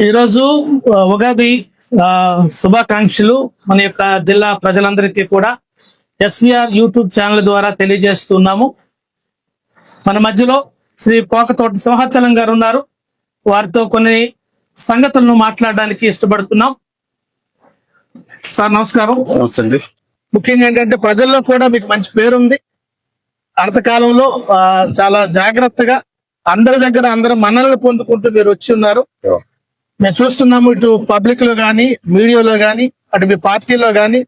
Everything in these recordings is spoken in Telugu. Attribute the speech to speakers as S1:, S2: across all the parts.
S1: ఈరోజు ఉగాది శుభాకాంక్షలు మన యొక్క జిల్లా ప్రజలందరికీ కూడా ఎస్వీఆర్ యూట్యూబ్ ఛానల్ ద్వారా తెలియజేస్తున్నాము. మన మధ్యలో శ్రీ పోకతోటి సింహాచలం గారు ఉన్నారు. వారితో కొన్ని సంగతులను మాట్లాడడానికి ఇష్టపడుతున్నాం. సార్ నమస్కారం.
S2: నమస్తే.
S1: ముఖ్యంగా ఏంటంటే ప్రజల్లో కూడా మీకు మంచి పేరుంది. అంతకాలంలో చాలా జాగ్రత్తగా అందరి దగ్గర అందరూ మన్ననలు పొందుకుంటూ మీరు వచ్చి ఉన్నారు. మేము చూస్తున్నాము, ఇటు పబ్లిక్ లో గానీ, మీడియాలో గానీ, అటు మీ పార్టీలో గానీ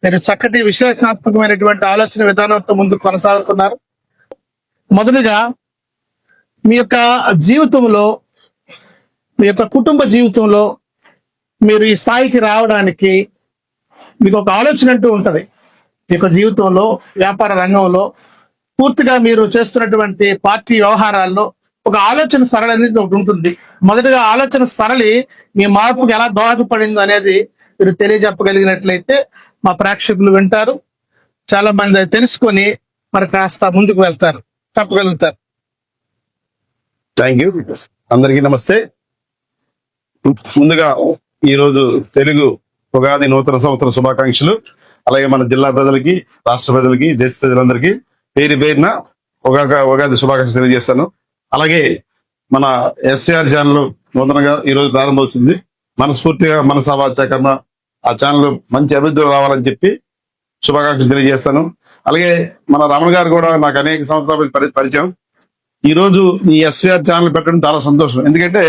S1: మీరు చక్కటి విశ్లేషణాత్మకమైనటువంటి ఆలోచన విధానంతో ముందుకు కొనసాగుతున్నారు. మొదటిగా మీ యొక్క జీవితంలో, మీ యొక్క కుటుంబ జీవితంలో మీరు ఈ స్థాయికి రావడానికి మీకు ఒక ఆలోచన అంటూ ఉంటది. మీ యొక్క జీవితంలో, వ్యాపార రంగంలో, పూర్తిగా మీరు చేస్తున్నటువంటి పార్టీ వ్యవహారాల్లో ఒక ఆలోచన సరళి అనేది ఒకటి ఉంటుంది. మొదటిగా ఆలోచన సరళి మీ మార్పుకు ఎలా దోహదపడింది అనేది మీరు తెలియజెప్పగలిగినట్లయితే మా ప్రేక్షకులు వింటారు. చాలా మంది అది తెలుసుకొని మరి కాస్త ముందుకు వెళ్తారు, చెప్పగలుగుతారు.
S2: Thank you. అందరికీ నమస్తే. ముందుగా ఈరోజు తెలుగు ఉగాది నూతన సంవత్సర శుభాకాంక్షలు. అలాగే మన జిల్లా ప్రజలకి, రాష్ట్ర ప్రజలకి, దేశ ప్రజలందరికీ పేరు పేరున ఉగాది శుభాకాంక్షలు తెలియజేస్తాను. అలాగే మన ఎస్ఆర్ ఛానల్ నూతనంగా ఈరోజు ప్రారంభమవుతుంది. మనస్ఫూర్తిగా మనసా వాచా కర్మ ఆ ఛానల్ మంచి అభివృద్ధి రావాలని చెప్పి శుభాకాంక్షలు తెలియజేస్తాను. అలాగే మన రమణ గారు కూడా నాకు అనేక సంవత్సరాల పరిచయం. ఈ రోజు ఈ ఎస్వీఆర్ ఛానల్ పెట్టడం చాలా సంతోషం. ఎందుకంటే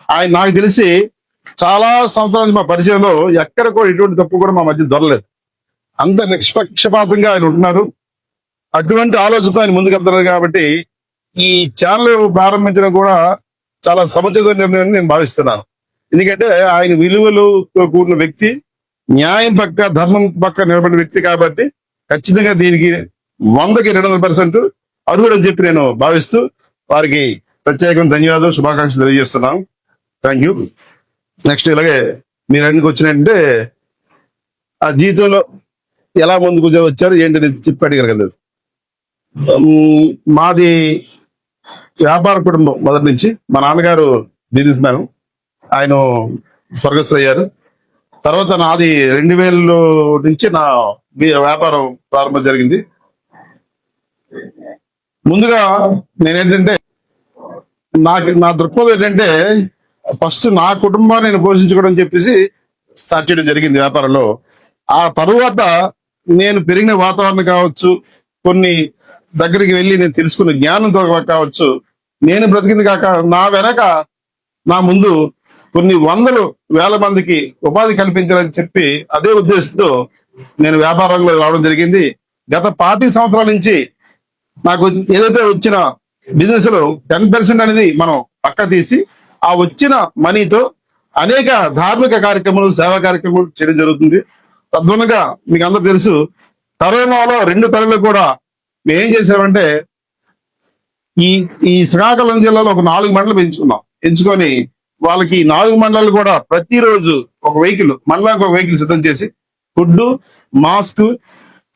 S2: ఆయన నాకు తెలిసి చాలా సంవత్సరాల నుంచి మా పరిచయంలో ఎక్కడ కూడా ఎటువంటి తప్పు కూడా మా మధ్య దొరలేదు. అంత నిష్పక్షపాతంగా ఆయన ఉంటున్నారు. అటువంటి ఆలోచనతో ఆయన ముందుకెళ్తున్నారు. కాబట్టి ఈ ఛానల్ ప్రారంభించడం కూడా చాలా సముచిత నిర్ణయం నేను భావిస్తున్నాను. ఎందుకంటే ఆయన విలువలతో కూడిన వ్యక్తి, న్యాయం పక్క, ధర్మం పక్క నిలబడిన వ్యక్తి. కాబట్టి ఖచ్చితంగా దీనికి 100కి 200% అర్హుడని చెప్పి నేను భావిస్తూ వారికి ప్రత్యేకంగా ధన్యవాదాలు, శుభాకాంక్షలు తెలియజేస్తున్నాను. Thank you. నెక్స్ట్ ఇలాగే మీరు అన్నికి వచ్చినట్టే ఆ జీవితంలో ఎలా ముందుకు వచ్చారు ఏంటి చెప్పి అడిగారు కదా. మాది వ్యాపార కుటుంబం మొదటి నుంచి. మా నాన్నగారు బిజినెస్ మ్యాన్, ఆయన స్వర్గస్థులయ్యారు. తర్వాత నాది 2000 నుంచి నా వ్యాపారం ప్రారంభం జరిగింది. ముందుగా నేనేంటంటే నా దృక్పథం ఏంటంటే ఫస్ట్ నా కుటుంబాన్ని నేను పోషించుకోవడం చెప్పేసి స్టార్ట్ చేయడం జరిగింది వ్యాపారంలో. ఆ తరువాత నేను పెరిగిన వాతావరణం కావచ్చు, కొన్ని దగ్గరికి వెళ్ళి నేను తెలుసుకున్న జ్ఞానంతో కావచ్చు, నేను బ్రతికింది కాక నా వెనక నా ముందు కొన్ని వందలు వేల మందికి ఉపాధి కల్పించాలని చెప్పి అదే ఉద్దేశంతో నేను వ్యాపారంలో రావడం జరిగింది. గత 40 సంవత్సరాల నుంచి నాకు ఏదైతే వచ్చిన బిజినెస్ లో 10% అనేది మనం పక్క తీసి ఆ వచ్చిన మనీతో అనేక ధార్మిక కార్యక్రమాలు, సేవా కార్యక్రమాలు చేయడం జరుగుతుంది. తద్వనగా మీకు అందరూ తెలుసు, కరోనాలో 2 తరలు కూడా మేము ఏం చేసామంటే ఈ శ్రీకాకుళం జిల్లాలో ఒక 4 మండలు ఎంచుకొని వాళ్ళకి 4 మండలాలు కూడా ప్రతిరోజు ఒక వెహికల్, మండలానికి ఒక వెహికల్ సిద్ధం చేసి food, mask,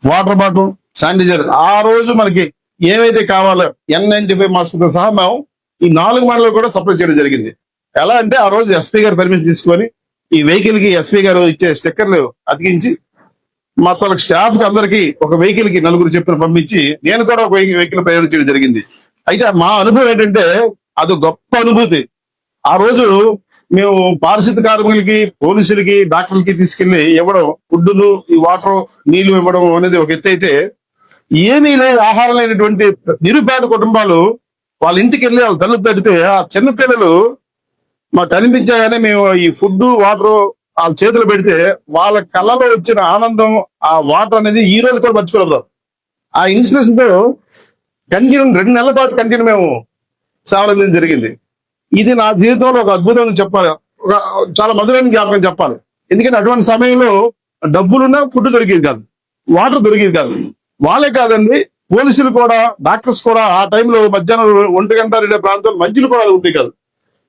S2: water bottle, sanitiser ఆ రోజు మనకి ఏవైతే కావాలో N95 మాస్క్ తో సహా మేము ఈ 4 మండలాలు కూడా సప్లై చేయడం జరిగింది. ఎలా అంటే ఆ రోజు ఎస్పీ గారు పర్మిషన్ తీసుకొని ఈ వెహికల్ కి ఎస్పీ గారు ఇచ్చే స్టిక్కర్లు అతికించి మా తోళ్ళకి స్టాఫ్ కి అందరికి ఒక వెహికల్ కి 4 చెప్పిన పంపించి నేను కూడా ఒక వెహికల్ ప్రయాణం చేయడం జరిగింది. అయితే మా అనుభవం ఏంటంటే అది గొప్ప అనుభూతి. ఆ రోజు మేము పారిశుద్ధ కార్మికులకి, పోలీసులకి, డాక్టర్లకి తీసుకెళ్లి ఇవ్వడం, ఫుడ్లు, ఈ వాటర్, నీళ్లు ఇవ్వడం అనేది ఒక ఎత్తు అయితే, ఏమీ లేదు ఆహారం లేనటువంటి నిరుపేద కుటుంబాలు వాళ్ళ ఇంటికి వెళ్ళి వాళ్ళ తలుపు తడితే ఆ చిన్నపిల్లలు మాకు కనిపించాగానే మేము ఈ ఫుడ్, వాటర్ వాళ్ళ చేతులు పెడితే వాళ్ళ కళ్ళలో వచ్చిన ఆనందం, ఆ వాటర్ అనేది ఈ రోజు కూడా మర్చిపోలేదు. ఆ ఇన్స్పిరేషన్ తో కంటిన్యూ 2 నెలల పాటు కంటిన్యూ మేము సేవలు అందించడం జరిగింది. ఇది నా జీవితంలో ఒక అద్భుతం చెప్పాలి, చాలా మధురైన జ్ఞాపకం చెప్పాలి. ఎందుకంటే అటువంటి సమయంలో డబ్బులున్నా ఫుడ్ దొరికేది కాదు, వాటర్ దొరికేది కాదు. వాళ్ళే కాదండి, పోలీసులు కూడా, డాక్టర్స్ కూడా ఆ టైంలో మధ్యాహ్నం 1 గంట 2 ప్రాంతాలు మంచిలు కూడా ఉంటాయి కాదు.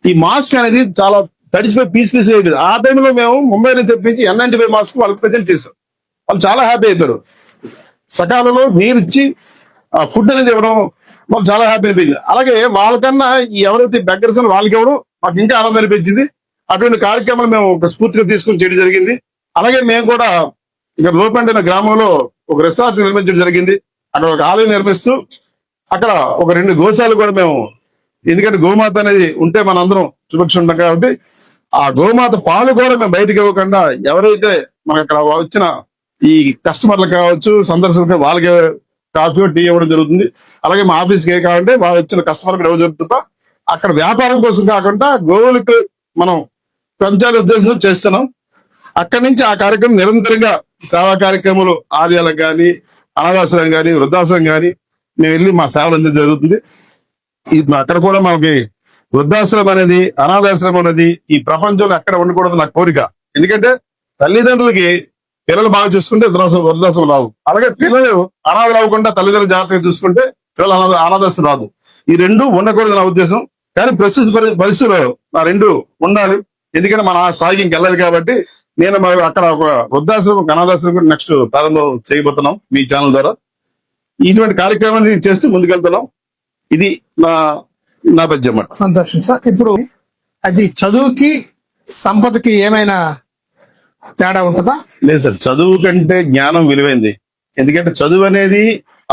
S2: ఈ మాస్క్ అనేది చాలా తడిసిపోయి పీస్ అయ్యేది. ఆ టైంలో మేము ముంబై నుంచి తెప్పించి N95 మాస్క్ వాళ్ళకి ప్రజెంట్ చేశాం. వాళ్ళు చాలా హ్యాపీ అయిపోయారు. సకాలంలో నీరు ఇచ్చి ఆ ఫుడ్ అనేది ఇవ్వడం వాళ్ళు చాలా హ్యాపీ అనిపించింది. అలాగే వాళ్ళకన్నా ఎవరైతే బెగ్గర్స్ వాళ్ళకి ఎవరు మాకు ఇంకా ఆనందం అనిపించింది. అటువంటి కార్యక్రమాలు మేము ఒక స్ఫూర్తిగా తీసుకుని చేయడం జరిగింది. అలాగే మేము కూడా ఇక్కడ లోపండిన గ్రామంలో ఒక రిసార్ట్ నిర్మించడం జరిగింది. అక్కడ ఒక ఆలయం నిర్మిస్తూ అక్కడ ఒక 2 గోశాలు కూడా మేము, ఎందుకంటే గోమాత అనేది ఉంటే మన అందరం సురక్ష ఉంటాం కాబట్టి ఆ గోమాత పాలు కూడా మేము బయటకు ఇవ్వకుండా ఎవరైతే మనకు అక్కడ వచ్చిన ఈ కస్టమర్లు కావచ్చు, సందర్శకులు వాళ్ళకి కాఫీ టీ ఇవ్వడం జరుగుతుంది. అలాగే మా ఆఫీస్కి ఏ కావాలంటే వాళ్ళు వచ్చిన కస్టమర్కి ఇవ్వడం జరుగుతుందా. అక్కడ వ్యాపారం కోసం కాకుండా గోవులకు మనం పెంచాలనే ఉద్దేశంతో చేస్తున్నాం. అక్కడి నుంచి ఆ కార్యక్రమం నిరంతరంగా సేవా కార్యక్రమాలు ఆలయాలకు కానీ, అనాథాశ్రమం కానీ, వృద్ధాశ్రమం కానీ మేము వెళ్ళి మా సేవలు అందించడం జరుగుతుంది. అక్కడ కూడా మనకి వృద్ధాశ్రమం అనేది, అనాథాశ్రమం అనేది ఈ ప్రపంచంలో ఎక్కడ ఉండకూడదు నాకు కోరిక. ఎందుకంటే తల్లిదండ్రులకి పిల్లలు బాగా చూసుకుంటే వృద్ధాశ్రమం రావు. అలాగే పిల్లలు అనాథలు అవ్వకుండా తల్లిదండ్రులు జాగ్రత్తగా చూసుకుంటే పిల్లలు అనాథాశ్రమం రాదు. ఈ 2 ఉండకూడదు నా ఉద్దేశం. కానీ ప్రస్తుత పరిస్థితుల్లో ఆ 2 ఉండాలి. ఎందుకంటే మన ఆ స్థాయికి ఇంకెళ్ళదు కాబట్టి నేను అక్కడ ఒక వృద్ధాశ్రమం, ఒక అనాథాశ్రమం కూడా నెక్స్ట్ ప్రారంభం చేయబోతున్నాం మీ ఛానల్ ద్వారా. ఇటువంటి కార్యక్రమాన్ని చేస్తూ ముందుకెళ్తున్నాం. ఇది నా పద్యం.
S1: సంతోషం సార్. ఇప్పుడు అది చదువుకి సంపదకి ఏమైనా తేడా ఉంటుందా?
S2: లేదు సార్, చదువు కంటే జ్ఞానం విలువైంది. ఎందుకంటే చదువు అనేది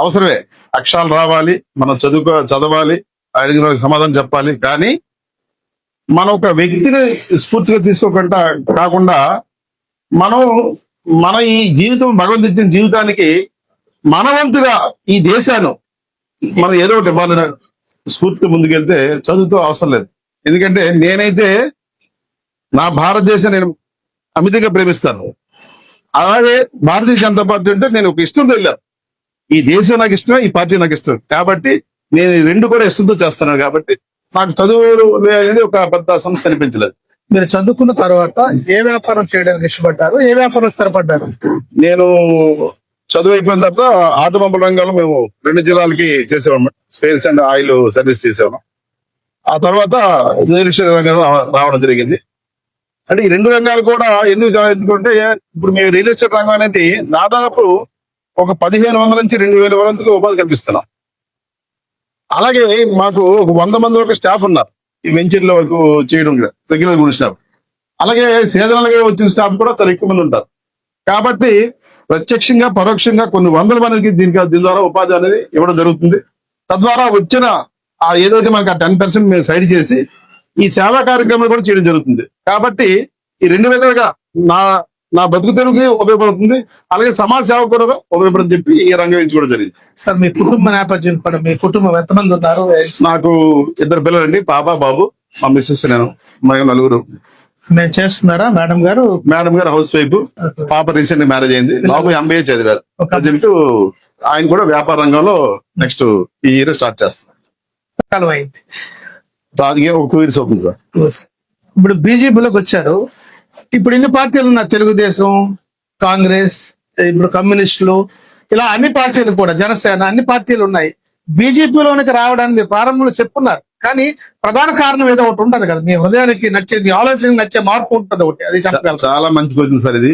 S2: అవసరమే, అక్షరాలు రావాలి, మనం చదవాలి, అడిగిన వాళ్ళకి సమాధానం చెప్పాలి. కానీ మనం ఒక వ్యక్తిని స్ఫూర్తిగా తీసుకోకుండా కాకుండా మన ఈ జీవితం భగవంతు ఇచ్చిన జీవితానికి మనవంతుగా ఈ దేశాన్ని మనం ఏదో ఒకటి ఇవ్వాలని స్ఫూర్తి ముందుకెళ్తే చదువుతో అవసరం లేదు. ఎందుకంటే నేనైతే నా భారతదేశం నేను అమితంగా ప్రేమిస్తాను. అలాగే భారతీయ జనతా పార్టీ అంటే నేను ఒక ఇష్టంతో వెళ్ళాను. ఈ దేశం నాకు ఇష్టమే, ఈ పార్టీ నాకు ఇష్టం కాబట్టి నేను ఈ 2 కూడా ఇష్టంతో చేస్తున్నాను. కాబట్టి నాకు చదువు అనేది ఒక పెద్ద సమస్య అనిపించలేదు.
S1: మీరు చదువుకున్న తర్వాత ఏ వ్యాపారం చేయడానికి ఇష్టపడ్డారు? ఏ వ్యాపారం స్థిరపడ్డారు?
S2: నేను చదువు అయిపోయిన తర్వాత ఆటోమొబైల్ రంగంలో మేము 2 జిల్లాలకి చేసేవాళ్ళం, స్పేర్స్ అండ్ ఆయిల్ సర్వీస్ చేసేవాళ్ళం. ఆ తర్వాత రియల్ ఎస్టేట్ రంగంలో రావడం జరిగింది. అంటే ఈ 2 రంగాలు కూడా ఎందుకంటే ఇప్పుడు మేము రియల్ ఎస్టేట్ రంగం అనేది దాదాపు ఒక 1500 నుంచి 2000 వరకు ఉపాధి కల్పిస్తున్నాం. అలాగే మాకు ఒక 100 మంది వరకు స్టాఫ్ ఉన్నారు ఈ వెంచర్ల వరకు చేయడం, రెగ్యులర్ గుడ్ స్టాఫ్. అలాగే సీజనల్ గా వచ్చిన స్టాఫ్ కూడా చాలా ఎక్కువ మంది ఉంటారు. కాబట్టి ప్రత్యక్షంగా పరోక్షంగా కొన్ని 100 మందికి దీని ద్వారా ఉపాధి అనేది ఇవ్వడం జరుగుతుంది. తద్వారా వచ్చిన ఆ ఏదైతే మనకి ఆ 10% మేము సైడ్ చేసి ఈ సేవా కార్యక్రమాలు కూడా చేయడం జరుగుతుంది. కాబట్టి ఈ 2 విధాలుగా నా బతుకు తెరువుకి ఉపయోగపడుతుంది, అలాగే సమాజ సేవ కూడా ఉపయోగపడుతుంది చెప్పి ఈ రంగం ఎంచుకోవడం జరిగింది.
S1: సార్ మీ కుటుంబ నేపథ్యం కూడా, మీ కుటుంబం ఎంతమంది ఉన్నారు?
S2: నాకు 2 పిల్లలండి, పాప బాబు. మా మిస్సెస్ నేను, మేము 4.
S1: నేను చేస్తున్నారా మేడం గారు?
S2: మేడం గారు హౌస్ వైఫ్, పాప రీసెంట్ మ్యారేజ్ అయింది, బాబు MBA చదివారు. ప్రజెంట్ ఆయన కూడా వ్యాపార రంగంలో నెక్స్ట్ ఈ ఇయర్ స్టార్ట్ చేస్తారు.
S1: అయింది
S2: రాజకీయం ఒక 2 years అవుతుంది సార్.
S1: ఇప్పుడు బీజేపీలోకి వచ్చారు. ఇప్పుడు ఇన్ని పార్టీలు ఉన్నాయి, తెలుగుదేశం, కాంగ్రెస్, ఇప్పుడు కమ్యూనిస్టులు, ఇలా అన్ని పార్టీలు కూడా, జనసేన, అన్ని పార్టీలు ఉన్నాయి. బీజేపీలోనికి రావడానికి ప్రారంభంలో చెప్పున్నారు. కానీ ప్రధాన కారణం ఏదో ఒకటి ఉంటది కదా, మీ హృదయానికి నచ్చే, మీ ఆలోచనకి నచ్చే మార్పు ఉంటుంది ఒకటి, అది చెప్పగలరు?
S2: చాలా మంచి క్వశ్చన్ సార్ ఇది.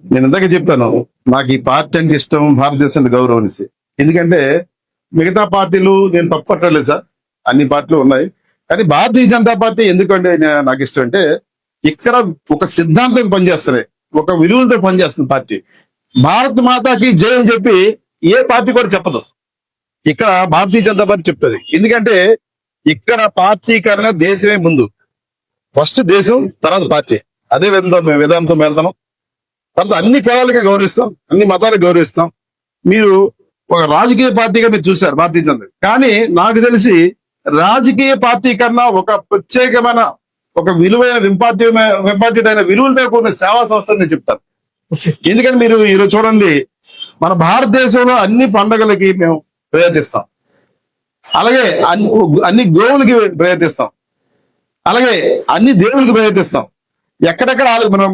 S2: నేను ఇందాక చెప్పాను, నాకు ఈ పార్టీ అంటే ఇష్టం, భారతదేశానికి గౌరవం అనేసి. ఎందుకంటే మిగతా పార్టీలు నేను తప్పు పట్టలేదు సార్, అన్ని పార్టీలు ఉన్నాయి. కానీ భారతీయ జనతా పార్టీ ఎందుకంటే నాకు ఇష్టం అంటే ఇక్కడ ఒక సిద్ధాంతం పనిచేస్తుంది, ఒక విలువలతో పనిచేస్తుంది పార్టీ. భారత్ మాతాకి జై అని చెప్పి ఏ పార్టీ కూడా చెప్పదు, ఇక్కడ భారతీయ జనతా పార్టీ చెప్తుంది. ఎందుకంటే ఇక్కడ పార్టీ కన్నా దేశమే ముందు. ఫస్ట్ దేశం, తర్వాత పార్టీ. అదే విధానంతో వెళ్తాం. తర్వాత అన్ని కులాలకి గౌరవిస్తాం, అన్ని మతాలకు గౌరవిస్తాం. మీరు ఒక రాజకీయ పార్టీగా మీరు చూశారు భారతీయ జనతా. కానీ నాకు తెలిసి రాజకీయ పార్టీ కన్నా ఒక ప్రత్యేకమైన, ఒక విలువైన, ఇంపార్టెంట్ అయిన విలువలతో కూడిన సేవా సంస్థ నేను చెప్తాను. ఎందుకంటే మీరు ఈరోజు చూడండి, మన భారతదేశంలో అన్ని పండుగలకి మేము ప్రయత్నిస్తాం, అలాగే అన్ని గోవులకి ప్రయత్నిస్తాం, అలాగే అన్ని దేవులకి ప్రయత్నిస్తాం. ఎక్కడెక్కడ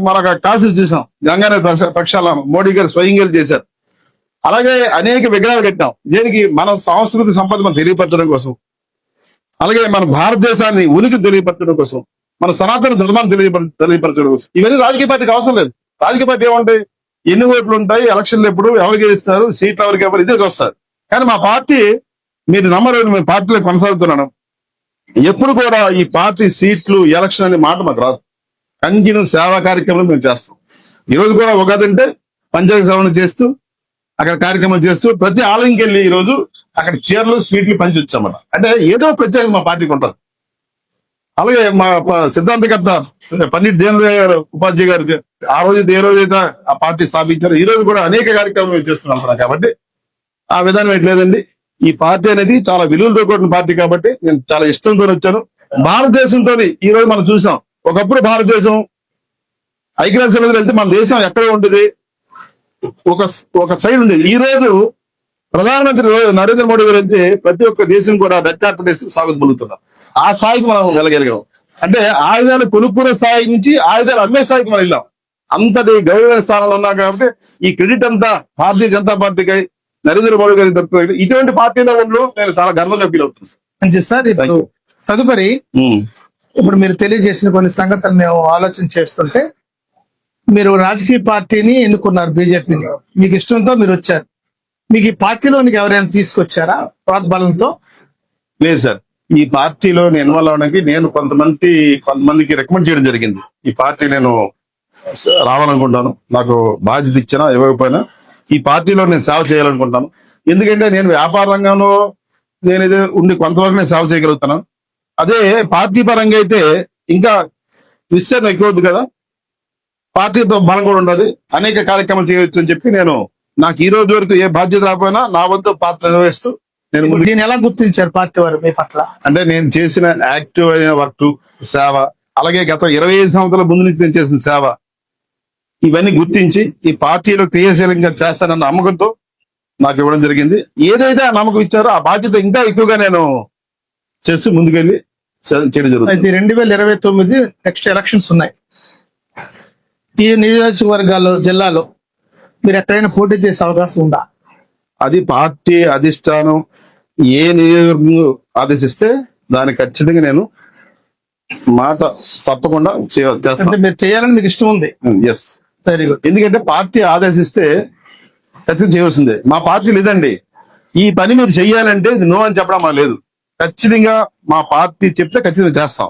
S2: మన కాశీలు చూసాం, గంగానే పక్షాల మోడీ గారు స్వయంగా చేశారు. అలాగే అనేక విగ్రహాలు కట్టాం. దేనికి? మన సంస్కృతి సంపద మనం తెలియపరచడం కోసం, అలాగే మన భారతదేశాన్ని ఉనికి తెలియపరచడం కోసం, మన సనాతన ధర్మాన్ని తెలియపరచడం కోసం. ఇవన్నీ రాజకీయ పార్టీకి అవసరం లేదు. రాజకీయ పార్టీ ఏముంటాయి, ఎన్ని ఓట్లు ఉంటాయి, ఎలక్షన్లు ఎప్పుడు, ఎవరు గెలుస్తారు, సీట్లు ఎవరికి ఎవరు, ఇదే చూస్తారు. కానీ మా పార్టీ, మీరు నమ్మరు, మేము పార్టీలో కొనసాగుతున్నాను. ఎప్పుడు కూడా ఈ పార్టీ సీట్లు ఎలక్షన్ అనే మాట మాకు రాదు. కంటిన్యూ సేవా కార్యక్రమాలు మేము చేస్తాం. ఈ రోజు కూడా ఉగాది అంటే పంచాయతీ సేవలు చేస్తూ అక్కడ కార్యక్రమాలు చేస్తూ ప్రతి ఆలయంకి వెళ్ళి ఈ రోజు అక్కడ చీరలు స్వీట్లు పంచి వచ్చామన్నమాట. అంటే ఏదో ప్రత్యేకత మా పార్టీకి ఉంటుంది. అలాగే మా సిద్ధాంతకర్త పండిట్ దీనదయాళ్ గారు ఉపాధ్యాయ గారు ఆ రోజు ఏ రోజైతే ఆ పార్టీ స్థాపించారో ఈ రోజు కూడా అనేక కార్యక్రమాలు చేస్తున్నాం కాబట్టి ఆ విధానం ఏంటలేదండి. ఈ పార్టీ అనేది చాలా విలువలతో కూడిన పార్టీ కాబట్టి నేను చాలా ఇష్టంతో వచ్చాను. భారతదేశంతో ఈ రోజు మనం చూసాం, ఒకప్పుడు భారతదేశం ఐక్యరాజ్య సమితిలో వెళ్తే మన దేశం ఎక్కడ ఉండేది, ఒక సైడ్ ఉండేది. ఈ రోజు ప్రధానమంత్రి నరేంద్ర మోడీ గారు అయితే ప్రతి ఒక్క దేశం కూడా రెక్కార్పేసి సాగుతూ పొందుతున్నారు. ఆ స్థాయికి మనం వెళ్ళగలిగాం. అంటే ఆయుధాలు కొనుక్కునే స్థాయి నుంచి ఆయుధాలు అమ్మే స్థాయికి మనం వెళ్ళాం. అంతటి గౌరవ స్థానంలో ఉన్నాం కాబట్టి ఈ క్రెడిట్ అంతా భారతీయ జనతా పార్టీకి, నరేంద్ర మోడీ గారికి దొరుకుతుంది. ఇటువంటి పార్టీలో నేను చాలా గర్వంగా ఫీల్ అవుతుంది.
S1: మంచిది సార్. ఇప్పుడు తదుపరి ఇప్పుడు మీరు తెలియజేసిన కొన్ని సంగతులు మేము ఆలోచన చేస్తుంటే, మీరు రాజకీయ పార్టీని ఎన్నుకున్నారు, బీజేపీని. మీకు ఇష్టంతో మీరు వచ్చారు. మీకు ఈ పార్టీలోనికి ఎవరైనా తీసుకొచ్చారా ప్రోద్బలంతో?
S2: లేదు సార్. ఈ పార్టీలో నేను ఇన్వాల్వ్ అవడానికి నేను కొంతమందికి రికమెండ్ చేయడం జరిగింది. ఈ పార్టీ నేను రావాలనుకుంటాను, నాకు బాధ్యత ఇచ్చినా ఇవ్వకపోయినా ఈ పార్టీలో నేను సేవ చేయాలనుకుంటాను. ఎందుకంటే నేను వ్యాపార రంగంలో నేను ఇది ఉండి కొంతవరకు నేను సేవ చేయగలుగుతాను. అదే పార్టీ పరంగా అయితే ఇంకా విస్తరణ ఎక్కువ అవుతుంది కదా, పార్టీతో బలం కూడా ఉండదు, అనేక కార్యక్రమాలు చేయవచ్చు అని చెప్పి నాకు ఈ రోజు వరకు ఏ బాధ్యత రాకపోయినా నా వంతు పాత్ర నిర్వహిస్తూ నేను
S1: దీన్ని ఎలా గుర్తించారు పార్టీ వారు మీ పట్ల?
S2: అంటే నేను చేసిన యాక్టివ్ అయిన వర్క్, సేవ, అలాగే గత 25 సంవత్సరాల ముందు నుంచి నేను చేసిన సేవ, ఇవన్నీ గుర్తించి ఈ పార్టీలో క్రియాశీలంగా చేస్తానన్న నమ్మకంతో నాకు ఇవ్వడం జరిగింది. ఏదైతే ఆ నమ్మకం ఇచ్చారో ఆ బాధ్యత ఇంకా ఎక్కువగా నేను చేస్తూ ముందుకెళ్ళి చేయడం జరుగుతుంది.
S1: 2029 నెక్స్ట్ ఎలక్షన్స్ ఉన్నాయి. ఈ నియోజకవర్గాల్లో, జిల్లాలో మీరు ఎక్కడైనా పోటీ చేసే అవకాశం ఉందా?
S2: అది పార్టీ అధిష్టానం ఏ నియోజకవర్గం ఆదేశిస్తే దానికి ఖచ్చితంగా నేను మాట తప్పకుండా చేస్తాను.
S1: మీరు చేయాలని మీకు ఇష్టం ఉంది?
S2: Yes,
S1: very good.
S2: ఎందుకంటే పార్టీ ఆదేశిస్తే ఖచ్చితంగా చేయవలసిందే. మా పార్టీ లేదండి, ఈ పని మీరు చెయ్యాలంటే నో అని చెప్పడం మా లేదు. ఖచ్చితంగా మా పార్టీ చెప్తే ఖచ్చితంగా చేస్తాం.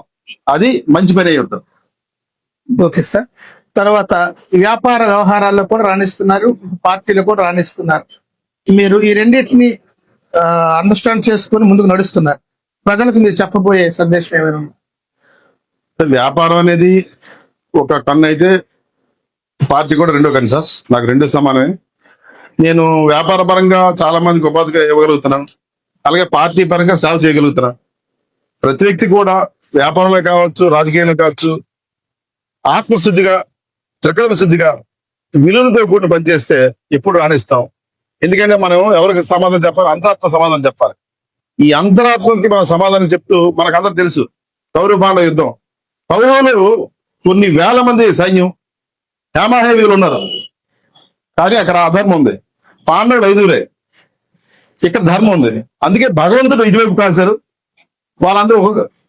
S2: అది మంచి పని అయి ఉంటుంది.
S1: Okay sir. తర్వాత వ్యాపార వ్యవహారాల్లో కూడా రాణిస్తున్నారు, పార్టీలో కూడా రాణిస్తున్నారు. మీరు ఈ రెండింటిని అండర్స్టాండ్ చేసుకుని ముందుకు నడుస్తున్నారు. ప్రజలకు మీరు చెప్పబోయే సందేశం ఏమైనా?
S2: వ్యాపారం అనేది ఒక కన్ను అయితే పార్టీ కూడా రెండో కన్ను సార్. నాకు రెండో సమానమే. నేను వ్యాపార పరంగా చాలా మందికి ఉపాధిగా ఇవ్వగలుగుతున్నాను, అలాగే పార్టీ పరంగా సేవ చేయగలుగుతున్నాను. ప్రతి వ్యక్తి కూడా వ్యాపారంలో కావచ్చు, రాజకీయంలో కావచ్చు, ఆత్మశుద్ధిగా, త్రికరణ శుద్ధిగా, విలువలతో కూడిన పనిచేస్తే ఎప్పుడు రాణిస్తాం. ఎందుకంటే మనం ఎవరికి సమాధానం చెప్పాలి? అంతరాత్మ సమాధానం చెప్పాలి. ఈ అంతరాత్మకి మనం సమాధానం చెప్తూ, మనకందరూ తెలుసు కౌరవ పాండవ యుద్ధం, కౌరవులు కొన్ని వేల మంది సైన్యం, హేమాహేవీలు ఉన్నారు, కానీ అక్కడ అధర్మం ఉంది. పాండవులు 5 ఇక్కడ ధర్మం ఉంది. అందుకే భగవంతుడు ఇటువైపు కాశారు. వాళ్ళందరూ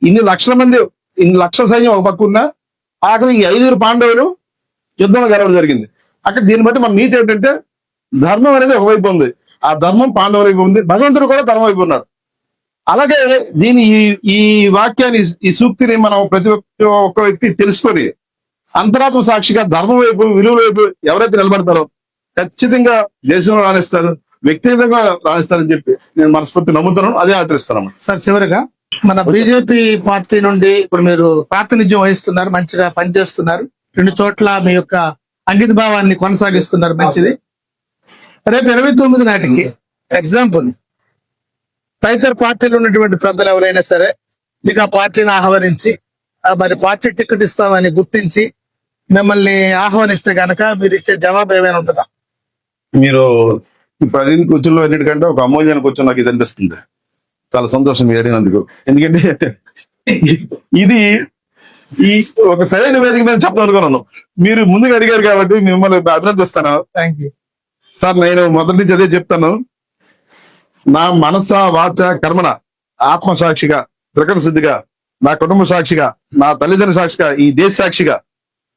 S2: ఇన్ని లక్షల మంది, ఇన్ని లక్షల సైన్యం ఒక పక్క ఉన్నా ఆఖరి ఈ 5 పాండవులు యుద్ధంలో గెలవడం జరిగింది. అక్కడ దీన్ని బట్టి మన నీతి ఏంటంటే ధర్మం అనేది ఒకవైపు ఉంది, ఆ ధర్మం పాండవుల వైపు ఉంది, భగవంతుడు కూడా ధర్మం వైపు ఉన్నాడు. అలాగే ఈ వాక్యాన్ని, ఈ సూక్తిని మనం ప్రతి ఒక్క వ్యక్తి తెలుసుకొని అంతరాత్మ సాక్షిగా ధర్మం వైపు, విలువ వైపు ఎవరైతే నిలబడతారో ఖచ్చితంగా దేశంలో రాణిస్తారు, వ్యక్తిగతంగా రాణిస్తారని చెప్పి నేను మనస్ఫూర్తి నమ్ముతున్నాను, అదే ఆచరిస్తాను.
S1: సార్, చివరిగా మన బీజేపీ పార్టీ నుండి ఇప్పుడు మీరు ప్రాతినిధ్యం వహిస్తున్నారు, మంచిగా పనిచేస్తున్నారు, 2 చోట్ల మీ యొక్క అంకిత భావాన్ని కొనసాగిస్తున్నారు, మంచిది. రేపు 29 నాటికి ఎగ్జాంపుల్ తదితర పార్టీలో ఉన్నటువంటి పెద్దలు ఎవరైనా సరే మీకు ఆ పార్టీని ఆహ్వానించి మరి పార్టీ టికెట్ ఇస్తామని గుర్తించి మిమ్మల్ని ఆహ్వానిస్తే గనక మీరు ఇచ్చే జవాబు ఏమైనా ఉంటుందా?
S2: మీరు ప్రవీణ్ కూర్చుల్లో ఎన్నిటికంటే ఒక అమూల్యాన్ని కూర్చొని నాకు ఇది అనిపిస్తుంది. చాలా సంతోషం మీరు అడిగినందుకు. ఎందుకంటే ఇది ఈ ఒక సరైన వేదిక మీద చెప్తాను అనుకున్నాను. మీరు ముందుగా అడిగారు కాబట్టి మిమ్మల్ని అభినందిస్తాను.
S1: Thank you
S2: sir. నేను మొదటి నుంచి అదే చెప్తాను. నా మనస, వాచ, కర్మన ఆత్మ సాక్షిగా, త్రికరణ సిద్ధిగా, నా కుటుంబ సాక్షిగా, నా తల్లిదండ్రుల సాక్షిగా, ఈ దేశ సాక్షిగా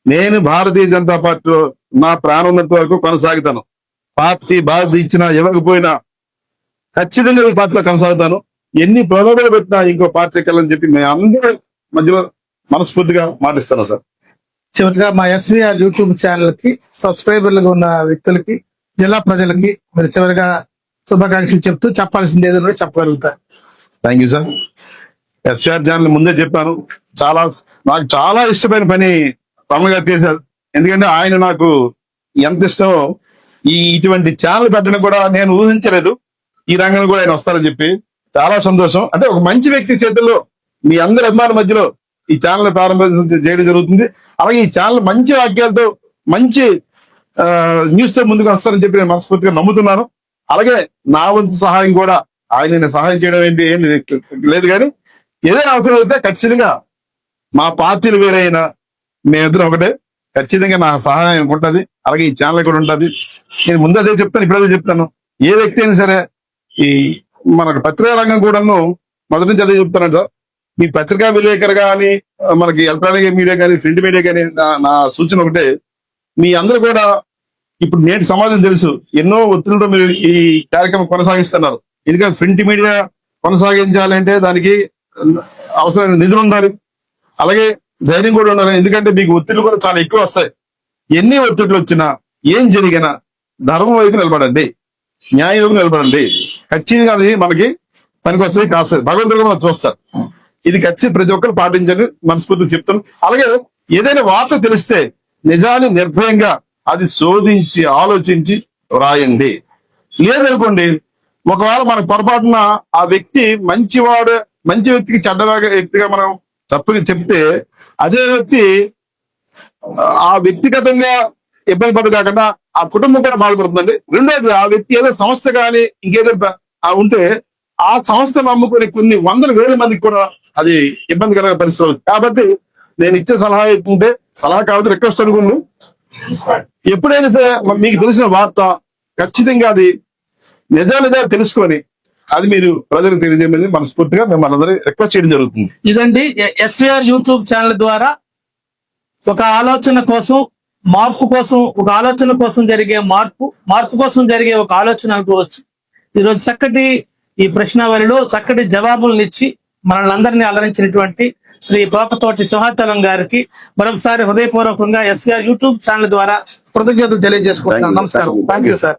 S2: నేను భారతీయ జనతా పార్టీలో నా ప్రాణం ఉన్నంత వరకు కొనసాగుతాను. పార్టీ బాధ్యత ఇచ్చినా ఇవ్వకపోయినా ఖచ్చితంగా ఈ పార్టీలో కొనసాగుతాను. ఎన్ని ప్రలోభాలు పెట్టినా ఇంకో పార్టీకి వెళ్ళని చెప్పి మేము అందరూ మధ్యలో మనస్ఫూర్తిగా మాటిస్తున్నాం సార్.
S1: చివరిగా మా ఎస్వీఆర్ యూట్యూబ్ ఛానల్ కి సబ్స్క్రైబర్లుగా ఉన్న వ్యక్తులకి, జిల్లా ప్రజలకి మీరు చివరిగా శుభాకాంక్షలు చెప్తూ చెప్పాల్సింది ఏదో చెప్పగలుగుతారు.
S2: Thank you sir. SR channel ముందే చెప్పాను, నాకు చాలా ఇష్టమైన పని రమణ గారు చేశారు. ఎందుకంటే ఆయన నాకు ఎంత ఇష్టమో ఇటువంటి ఛానల్ పెట్టడం కూడా నేను ఊహించలేదు. ఈ రంగంలో కూడా ఆయన వస్తారని చెప్పి చాలా సంతోషం. అంటే ఒక మంచి వ్యక్తి చేతుల్లో మీ అందరి అభిమానుల మధ్యలో ఈ ఛానల్ ప్రారంభం చేయడం జరుగుతుంది. అలాగే ఈ ఛానల్ మంచి వాక్యాలతో మంచి న్యూస్ తో ముందుకు వస్తారని చెప్పి నేను మనస్ఫూర్తిగా నమ్ముతున్నాను. అలాగే నా వంతు సహాయం కూడా ఆయన సహాయం చేయడం ఏంటి ఏం లేదు, కానీ ఏదైనా అవసరం అయితే ఖచ్చితంగా మా పార్టీలు వేరైనా మేమిద్దరం ఒకటే, ఖచ్చితంగా నా సహాయం ఉంటుంది. అలాగే ఈ ఛానల్ కూడా ఉంటుంది. నేను ముందు అదే చెప్తాను, ఇప్పుడు అదే చెప్తాను. ఏ వ్యక్తి అయినా సరే ఈ మనకు పత్రికా రంగం కూడాను మొదటి నుంచి అదే చెప్తాను సార్. మీ పత్రికా విలేకరు కానీ, మనకి ఎలక్ట్రానిక్ మీడియా కానీ, ప్రింట్ మీడియా కానీ నా సూచన ఒకటే, మీ అందరూ కూడా ఇప్పుడు నేటి సమాజం తెలుసు, ఎన్నో ఒత్తిడితో మీరు ఈ కార్యక్రమం కొనసాగిస్తున్నారు. ఎందుకంటే ప్రింట్ మీడియా కొనసాగించాలంటే దానికి అవసరమైన నిధులు ఉండాలి, అలాగే ధైర్యం కూడా ఉండాలి. ఎందుకంటే మీకు ఒత్తిళ్లు కూడా చాలా ఎక్కువ వస్తాయి. ఎన్ని ఒత్తిళ్లు వచ్చినా ఏం జరిగినా ధర్మం వైపు నిలబడండి, న్యాయం వైపు నిలబడండి. ఖచ్చితంగా అది మనకి పనికి వస్తాయి, కాస్తాయి. భగవంతుడు కూడా చూస్తారు. ఇది ఖచ్చితంగా ప్రతి ఒక్కరు పాటించండి మనస్ఫూర్తిగా చెప్తాను. అలాగే ఏదైనా వార్త తెలిస్తే నిజాన్ని నిర్భయంగా అది శోధించి ఆలోచించి రాయండి. లేదనుకోండి, ఒకవేళ మనకు పొరపాటున ఆ వ్యక్తి మంచి వ్యక్తికి చెడ్డ వ్యక్తిగా మనం తప్పుగా చెప్తే అదే వ్యక్తి ఆ వ్యక్తిగతంగా ఇబ్బంది పడు కాకుండా ఆ కుటుంబం కూడా బాధపడుతుందండి. రెండోది, ఆ వ్యక్తి ఏదో సంస్థ కానీ ఇంకేదో ఉంటే ఆ సంస్థను నమ్ముకుని కొన్ని వందల వేల మందికి కూడా అది ఇబ్బందికర పరిస్థితులు. కాబట్టి నేను ఇచ్చే సలహా ఏంటంటే, సలహా కావద్దు, రిక్వెస్ట్ అనుకోండి, ఎప్పుడైనా సరే మీకు తెలిసిన వార్త ఖచ్చితంగా అది నిజాలుగా తెలుసుకొని అది మీరు ప్రజలకు తెలియజేయమని మనస్ఫూర్తిగా మిమ్మల్ని అందరూ రిక్వెస్ట్ చేయడం జరుగుతుంది.
S1: ఇదండి ఎస్వీఆర్ యూట్యూబ్ ఛానల్ ద్వారా ఒక ఆలోచన కోసం, మార్పు కోసం, ఒక ఆలోచన కోసం జరిగే మార్పు కోసం జరిగే ఒక ఆలోచన అనుకోవచ్చు. ఈరోజు చక్కటి ఈ ప్రశ్నావళిలో చక్కటి జవాబులను ఇచ్చి మనల్ని అందరినీ అలరించినటువంటి శ్రీ పోకతోటి సింహాచలం గారికి మరొకసారి హృదయపూర్వకంగా ఎస్వీఆర్ యూట్యూబ్ ఛానల్ ద్వారా కృతజ్ఞతలు తెలియజేసుకుంటున్నాను. నమస్కారం. Thank you sir.